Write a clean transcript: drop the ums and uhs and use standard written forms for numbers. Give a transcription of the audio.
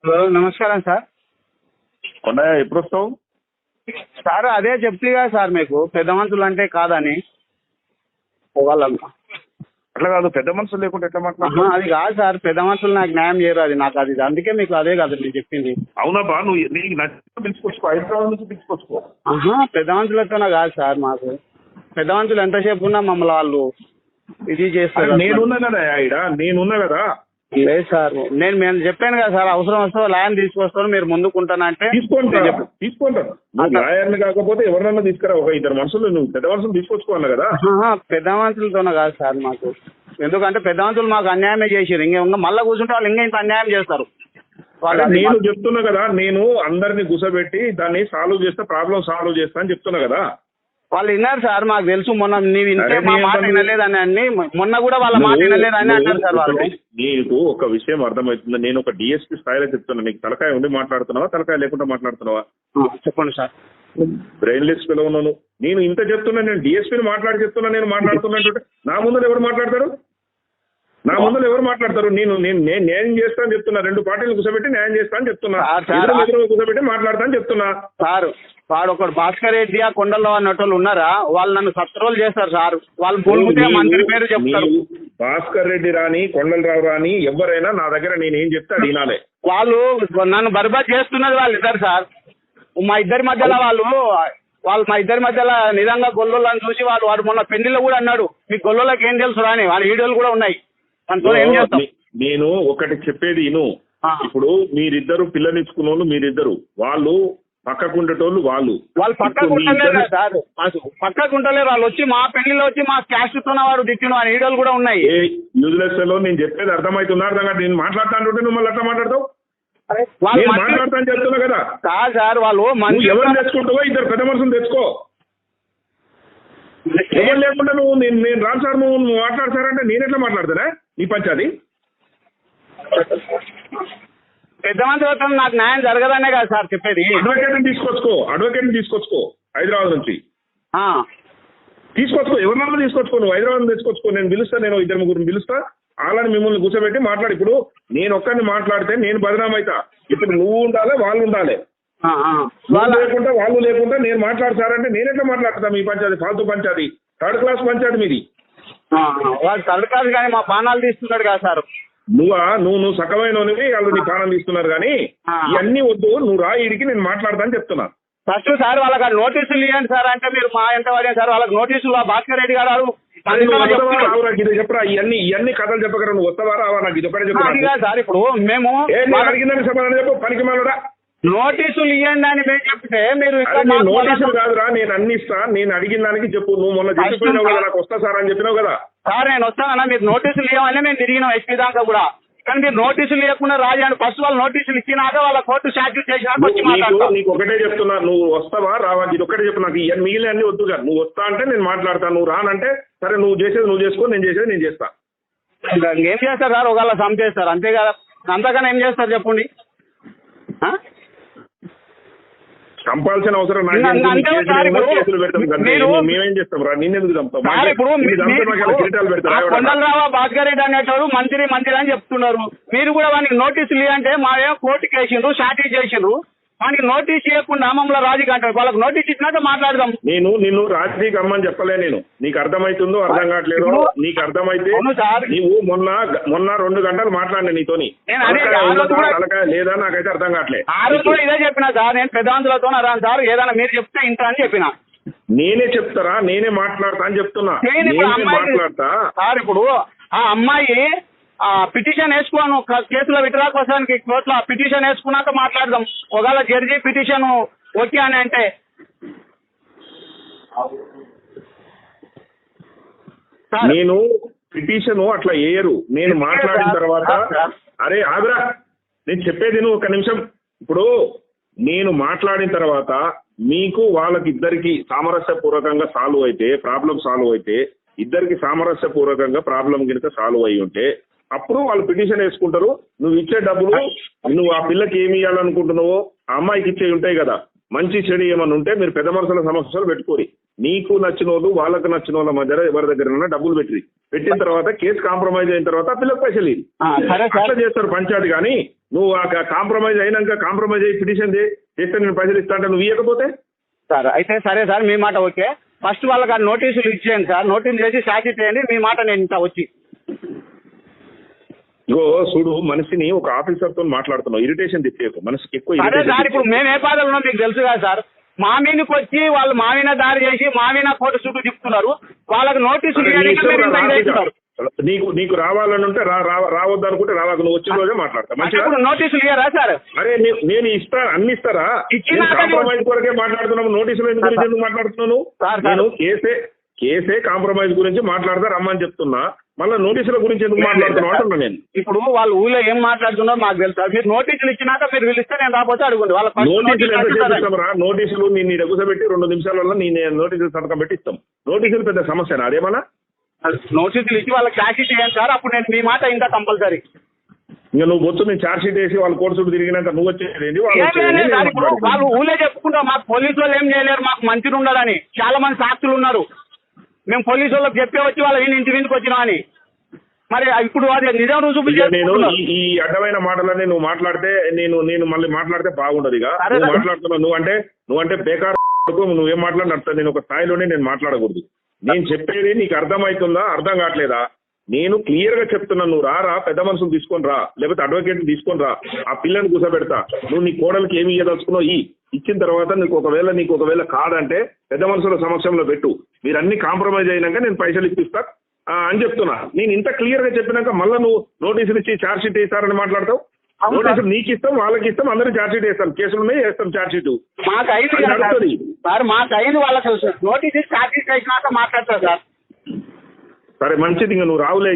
Hello నమస్కారం sir. Kondaiah ఎప్పుడు వస్తావు? సార్ అదే చెప్తే కదా సార్ మీకు పెద్ద మనుషులు అంటే కాదని వాళ్ళంతా. అట్లా కాదు, పెద్ద మనుషులు లేకుంటే ఎట్లా మాట్లాడుతున్నావు? అది కాదు సార్, పెద్ద మనుషులు నాకు న్యాయం చేయరు, అది నాకు అది అందుకే మీకు అదే కదా నేను చెప్పింది. అవునా బా, నువ్వు నీకు నచ్చిన పిలుచుకొచ్చుకో, హైదరాబాద్ నుంచి పిలుచుకొచ్చుకో. పెద్ద మనుషులతోనే కాదు సార్, మాకు పెద్ద మనుషులు ఎంతసేపు ఉన్నా మమ్మల్ని వాళ్ళు ఇది చేస్తారు. నేనున్నా కదా ఈడ, నేనున్నా కదా. లేదు సార్, నేను చెప్పాను కదా సార్, అవసరం వస్తే లాయర్ తీసుకొస్తాను, మీరు ముందుకుంటానంటే తీసుకుంటాను. లాయర్ని కాకపోతే ఎవరినన్నా తీసుకురా, ఒక ఇద్దరు మనుషులు, నువ్వు పెద్ద మనుషులు తీసుకొచ్చుకోవాలి కదా. పెద్ద మనుషులతోనే కాదు సార్ మాకు, ఎందుకంటే పెద్ద మనుషులు మాకు అన్యాయమే చేసారు. ఇంకా మళ్ళీ కూర్చుంటే వాళ్ళు ఇంకా ఇంత అన్యాయం చేస్తారు. నేను చెప్తున్నా కదా, నేను అందరినీ కూర్చోబెట్టి దాన్ని సాల్వ్ చేస్తా, ప్రాబ్లం సాల్వ్ చేస్తా అని చెప్తున్నా కదా. వాళ్ళు విన్నారు సార్, మాకు తెలుసు. మొన్న నీవు ఇంటే మా మాట వినలేదని అన్ని, మొన్న కూడా వాళ్ళ మాట వినలేదని అంటారు సార్ వాళ్ళు. నీకు ఒక విషయం అర్థమవుతుంది, నేను ఒక డిఎస్పీ స్థాయిలో చెప్తున్నా. నీకు తలకాయ ఉండి మాట్లాడుతున్నావా, తలకాయ లేకుండా మాట్లాడుతున్నావా? చెప్పండి సార్. బ్రెయిన్లెస్ పిల్లలు ఉన్నాను నేను, ఇంత చెప్తున్నా. నేను డిఎస్పీని మాట్లాడి చెప్తున్నా, నేను మాట్లాడుతున్నట్టు నా ముందు ఎవరు మాట్లాడతారు? నా ముందు ఎవరు మాట్లాడతారు? నేను న్యాయం చేస్తా అని చెప్తున్నా. రెండు పార్టీలు కూర్చోబెట్టి న్యాయం చేస్తా అని చెప్తున్నా. కూర్చోబెట్టి మాట్లాడతా అని చెప్తున్నా. సార్ వాడు ఒకడు భాస్కర్ రెడ్డి ఆ కొండల్లో అన్నట్టు ఉన్నారా, వాళ్ళు నన్ను సబ్స్క్రైబ్ చేస్తారు సార్. వాళ్ళు భూమితే మంత్రి పేరు చెప్తారు. భాస్కర్ రెడ్డి రాని, కొండలరావు రాని, ఎవరైనా నా దగ్గర నేను ఏం చెప్తే అది వినాలే. వాళ్ళు నన్ను బర్బాద్ చేస్తున్నది వాళ్ళు ఇద్దరు సార్. మా ఇద్దరి మధ్యలో వాళ్ళు మా ఇద్దరి మధ్యలో నిజంగా గొల్లోళ్ళని చూసి వాడు మొన్న పెళ్లిలో కూడా అన్నాడు, మీ గొల్లోళ్ళకి ఏం తెలుసు అని. వాళ్ళ వీడియోలు కూడా ఉన్నాయి. నేను ఒకటి చెప్పేది విను. ఇప్పుడు మీరిద్దరు పిల్లనిచ్చుకున్న వాళ్ళు మీరిద్దరు, వాళ్ళు పక్కకుండేటోళ్ళు వాళ్ళు పక్కకుంటలేరు సార్, పక్కకుంటలేరు. వాళ్ళు వచ్చి మా పెళ్లిలో వచ్చి మా క్యాస్ట్ తో వాడు తిట్టిన వీడియోలు కూడా ఉన్నాయి. యూజ్లెస్ లో నేను చెప్పేది అర్థమవుతున్నా? అర్థం కాదు. నేను మాట్లాడుతా అంటే నువ్వు మళ్ళీ అట్లా మాట్లాడతావు. మాట్లాడతా అని చెప్తున్నా కదా. కాదు సార్, వాళ్ళు ఎవరు తెచ్చుకుంటావో ఇద్దరు పెద్ద మనుషులు తెచ్చుకో. ఎవరు లేకుండా నువ్వు నేను రాను సార్, నువ్వు మాట్లాడతారంటే నేను ఎట్లా మాట్లాడతానా? నీ పంచాది పెద్ద మనుషులతో నాకు న్యాయం జరగదనే కదా సార్ చెప్పేది. అడ్వకేట్ని తీసుకొచ్చుకో హైదరాబాద్ నుంచి తీసుకొచ్చుకో. ఎవరినన్నా తీసుకొచ్చుకో, నువ్వు హైదరాబాద్ తీసుకొచ్చుకో. నేను పిలుస్తా, నేను ఇద్దరు ముగ్గురు పిలుస్తా. వాళ్ళని మిమ్మల్ని కూర్చోబెట్టి మాట్లాడి. ఇప్పుడు నేను ఒక్కరిని మాట్లాడితే నేను బదనామైతా. ఇప్పుడు నువ్వు ఉండాలి, వాళ్ళు ఉండాలి. లేకుండా వాళ్ళు లేకుండా నేను మాట్లాడతారంటే నేను ఎట్లా మాట్లాడతా? మీ పంచాయతీ ఫాల్తూ పంచాయతీ, థర్డ్ క్లాస్ పంచాయతీ మీది. వాళ్ళు థర్డ్ క్లాస్ కానీ మా పానాలు తీస్తున్నాడు కదా సార్. నువ్వు సకమైన వాళ్ళు నీ ప్రాణం తీస్తున్నారు కానీ ఇవన్నీ వద్దు. నువ్వు రా ఈడికి, నేను మాట్లాడతాను చెప్తున్నా. ఫస్ట్ సార్ వాళ్ళకి నోటీసులు ఇవ్వండి సార్ అంటే మీరు మా ఎంత పడారు సార్ వాళ్ళకి నోటీసులు. భాస్కర్ రెడ్డి గారు చెప్పరా, ఇవన్నీ కథలు చెప్పగలరా? నువ్వు వస్తావా రావా? నాకు ఇది ఒకటే చెప్పా సార్. ఇప్పుడు మేము అడిగిందని సమాధానం చెప్పు. పనికి మాలరా, నోటీసులు ఇవ్వండి అని మేము చెప్తే మీరు నోటీసులు కాదురా, నేను అన్ని ఇస్తా. నేను అడిగిన దానికి చెప్పు. నువ్వు మొన్న చెప్పిపోయినావు కదా, నాకు వస్తా సార్ అని చెప్పినావు కదా. సార్ నేను వస్తానన్నా, మీరు నోటీసులు ఇవ్వమని మేము తిరిగినాం ఎస్పీ దాకా కూడా. కానీ మీరు నోటీసులు ఇవ్వకుండా రాజాను ఫస్ట్ వాళ్ళు నోటీసులు ఇచ్చినాక వాళ్ళ కోర్టు షాట్యూట్ చేసినాక వచ్చి మాట్లాడతాను. నీకు ఒకటే చెప్తున్నా, నువ్వు వస్తావా రావా? ఇది ఒకటే చెప్పు. నాకు మిగిలిన అన్ని వద్దుగా. నువ్వు వస్తా అంటే నేను మాట్లాడతాను, నువ్వు రానంటే సరే నువ్వు చేసేది నువ్వు చేసుకో, నేను చేసేది నేను చేస్తా. ఏం చేస్తారు సార్? ఒకవేళ సమ్ చేస్తారు అంతే కదా, అంతకన్నా ఏం చేస్తారు చెప్పండి. చంపాల్సిన అవసరం మేమేం చేస్తాం రా? నిన్నెందుకు చంపుతాం? కొండలరావు భాస్కర్ రెడ్డి అనేటోడు మంత్రి అని చెప్తున్నారు. మీరు కూడా వానికి నోటీసులు ఇవ్వంటే మావేమో కోర్టుకి వేసిండ్రు, షార్టేజ్ చేసిండ్రు. వానికి నోటీస్ ఇవ్వకుండా మమ్మల్ని రాజీకి అంటారు. వాళ్ళకి నోటీస్ ఇచ్చినాక మాట్లాడదాం. నిన్ను రాజీకి అమ్మని చెప్పలే నేను. నీకు అర్థమవుతుందో అర్థం కావట్లేదు. నీకు అర్థమైతే నీవు మొన్న 2 గంటలు మాట్లాడినా నీతోని లేదా నాకైతే అర్థం కావట్లేదు. ఆ రోజు కూడా ఇదే చెప్పినా సార్, నేను పెద్దాంతులతో అరాను సార్, ఏదైనా మీరు చెప్తే ఇంటా అని చెప్పిన. నేనే చెప్తారా? నేనే మాట్లాడతా అని చెప్తున్నా. మాట్లాడతా సార్. ఇప్పుడు ఆ అమ్మాయి పిటిషన్ వేసుకోను కేసులో విత్డ్రా కోసానికి కోర్టులో పిటిషన్ వేసుకున్నాక మాట్లాడదాం. ఒకవేళ జడ్జి పిటిషన్ ఓకే అని అంటే నేను పిటిషన్ అట్లా వేయరు. నేను మాట్లాడిన తర్వాత అరే ఆగురా, నేను చెప్పేది నువ్వు ఒక నిమిషం. ఇప్పుడు నేను మాట్లాడిన తర్వాత మీకు వాళ్ళకి ఇద్దరికి సామరస్యపూర్వకంగా సాల్వ్ అయితే, ప్రాబ్లం సాల్వ్ అయితే, ఇద్దరికి సామరస్యపూర్వకంగా ప్రాబ్లం కనుక సాల్వ్ అయి ఉంటే అప్పుడు వాళ్ళు పిటిషన్ వేసుకుంటారు. నువ్వు ఇచ్చే డబ్బులు నువ్వు ఆ పిల్లకి ఏమి ఇవ్వాలనుకుంటున్నావో ఆ అమ్మాయికి ఇచ్చే ఉంటాయి కదా. మంచి చెడు ఏమన్నా ఉంటే మీరు పెద్ద మనుషుల సమస్యలు పెట్టుకోరి. నీకు నచ్చిన వాళ్ళు వాళ్ళకు నచ్చిన వాళ్ళ మధ్య ఎవరి దగ్గర డబ్బులు పెట్టిన తర్వాత కేసు కాంప్రమైజ్ అయిన తర్వాత ఆ పిల్లలకు పైసలు ఇవ్వు. సరే సార్. అట్లా చేస్తారు పంచాయతీ. కానీ నువ్వు ఆ కాంప్రమైజ్ అయినాక కాంప్రమైజ్ అయ్యి పిటిషన్ చేస్తే నేను పైసలు ఇస్తా అంటే నువ్వు ఇవ్వకపోతే సార్ అయితే సరే సార్, మీ మాట ఓకే. ఫస్ట్ వాళ్ళకి ఆ నోటీసులు ఇచ్చేయండి సార్, నోటీసులు చేసి సాక్షి చేయండి, మీ మాట నేను ఇంత వచ్చి. ఇగో చూడు, మనిషిని ఒక ఆఫీసర్ తో మాట్లాడుతున్నావు, ఇరిటేషన్ తిప్పేకు, మనసుకి ఎక్కువ సరే irritation సార్, ఇప్పుడు తిప్పేకు. మేము ఏ బాధలు ఉన్నాం మీకు తెలుసు కదా సార్. మా మీదకి వచ్చి వాళ్ళు మా మీద దారి చేసి మా మీద కోర్టు చుట్టూ చెప్తున్నారు. వాళ్ళకి నోటీసులు అరే, నీ ఇవ్వడానికి ఇష్టం మీరు రా, ఇంత రాకు చేస్తున్నారు. నీకు రావాలని ఉంటే రావద్దు అనుకుంటే రావాకు, నువ్వు వచ్చిన రోజే మాట్లాడతా అంటే మంచిగా. ఇప్పుడు నోటీసులు ఇయ్యరా సార్? అరే నేను ఇస్తా, అన్ని ఇస్తారా? ఇచ్చినాక కాంప్రమైజ్ కొరకే మాట్లాడుతున్నాము, నోటీసులు గురించి ఎందుకు మాట్లాడుతున్నాను? సార్, నేను కేసే కాంప్రమైజ్ గురించి మాట్లాడతా రమ్మని చెప్తున్నా, మళ్ళీ నోటీసుల గురించి ఎందుకు మాట్లాడుతున్నావు అంటున్నా నేను. ఇప్పుడు వాళ్ళు ఊళ్ళో ఏం మాట్లాడుతున్నారో మాకు తెలుసు సార్. మీరు నోటీసులు ఇచ్చినాక మీరు పిలిస్తే నేను రాకపోతే అడుగుండి. వాళ్ళ నోటీసులు ఎంత చేపిస్తాం రా? నోటీసులు నేను ఎగుసబెట్టి 2 నిమిషాలలో నేను నోటీసులు సంతకం పెట్టి ఇస్తాం. నోటీసులు పెద్ద సమస్యనా అదేమన్నా? నోటీసులు ఇచ్చి వాళ్ళకి క్యాష్ చేయండి సార్, అప్పుడు నేను మీ మాట ఇంకా కంపల్సరీ. ఇంకా నువ్వు బొత్తు నేను ఛార్జ్ షీట్ వేసి వాళ్ళ కోర్టు చుట్టూ తిరిగినాక నువ్వు వచ్చేది ఇప్పుడు వాళ్ళు ఊళ్ళో చెప్పుకుంటాం, మాకు పోలీసు వాళ్ళు ఏం చేయలేరు, మాకు మంచిగా ఉండదని చాలా మంది సాక్షులు ఉన్నారు. మేము పోలీసు వాళ్ళకి చెప్పే వచ్చి వాళ్ళ ఇంటి విందుకు వచ్చినా అని. మరి ఇప్పుడు అది నిజం రుజువు నేను ఈ అడ్డమైన మాటలన్నీ నువ్వు మాట్లాడితే నేను మళ్ళీ మాట్లాడితే బాగుండదు. ఇక నువ్వు మాట్లాడుతున్నావు, నువ్వంటే బేకార్, నువ్వేం మాట్లాడినా నేను ఒక స్థాయిలోనే నేను మాట్లాడకూడదు. నేను చెప్పేది నీకు అర్థమవుతుందా, అర్థం కావట్లేదా? నేను క్లియర్ గా చెప్తున్నాను, నువ్వు రా పెద్ద మనుషులు తీసుకొని రా, లేకపోతే అడ్వకేట్ తీసుకొని రా, ఆ పిల్లని కూర్చోబెడతా. నువ్వు నీ కోడలికి ఏమి ఇయ్యదలుచుకున్నావు ఇచ్చిన తర్వాత నీకు ఒకవేళ కాదంటే పెద్ద మనుషుల సమక్షంలో పెట్టు, మీరు అన్ని కాంప్రమైజ్ అయినాక నేను పైసలు ఇప్పిస్తా అని చెప్తున్నా. నేను ఇంత క్లియర్ గా చెప్పినాక మళ్ళీ నువ్వు నోటీసులు ఇచ్చి ఛార్జ్ షీట్ వేస్తారని మాట్లాడతావు. నోటీసులు నీకు ఇస్తాం, వాళ్ళకి ఇస్తాం, అందరూ ఛార్జ్ షీట్ వేస్తాం, కేసులు ఉన్నాయి వేస్తాం ఛార్జ్ షీట్. మాకు ఐదు వాళ్ళకి నోటీస్ ఛార్జ్ షీట్ వేసినాక మాట్లాడతారు సార్. సరే మంచిది, ఇంకా నువ్వు రావులే.